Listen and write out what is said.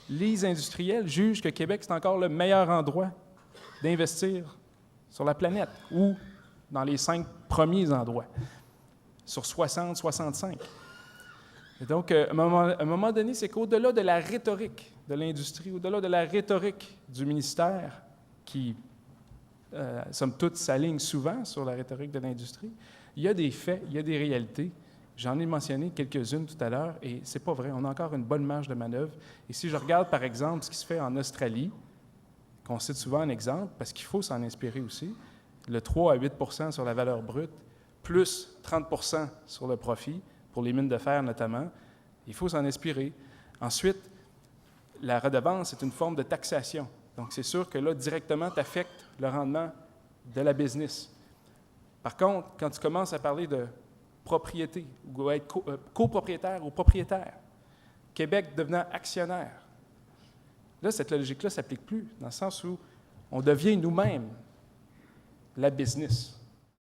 les industriels jugent que Québec, c'est encore le meilleur endroit d'investir sur la planète, ou dans les 5 premiers endroits, sur 60, 65. Et donc, à un moment donné, c'est qu'au-delà de la rhétorique de l'industrie, au-delà de la rhétorique du ministère, qui, somme toute, s'aligne souvent sur la rhétorique de l'industrie, il y a des faits, il y a des réalités. J'en ai mentionné quelques-unes tout à l'heure, et c'est pas vrai. On a encore une bonne marge de manœuvre. Et si je regarde, par exemple, ce qui se fait en Australie, qu'on cite souvent en exemple, parce qu'il faut s'en inspirer aussi, le 3 à 8 % sur la valeur brute, plus 30 % sur le profit, pour les mines de fer notamment, il faut s'en inspirer. Ensuite, la redevance est une forme de taxation. Donc, c'est sûr que là, directement, tu affectes le rendement de la business. Par contre, quand tu commences à parler de propriété, ou être copropriétaire ou propriétaire, Québec devenant actionnaire, là, cette logique-là ne s'applique plus, dans le sens où on devient nous-mêmes la business.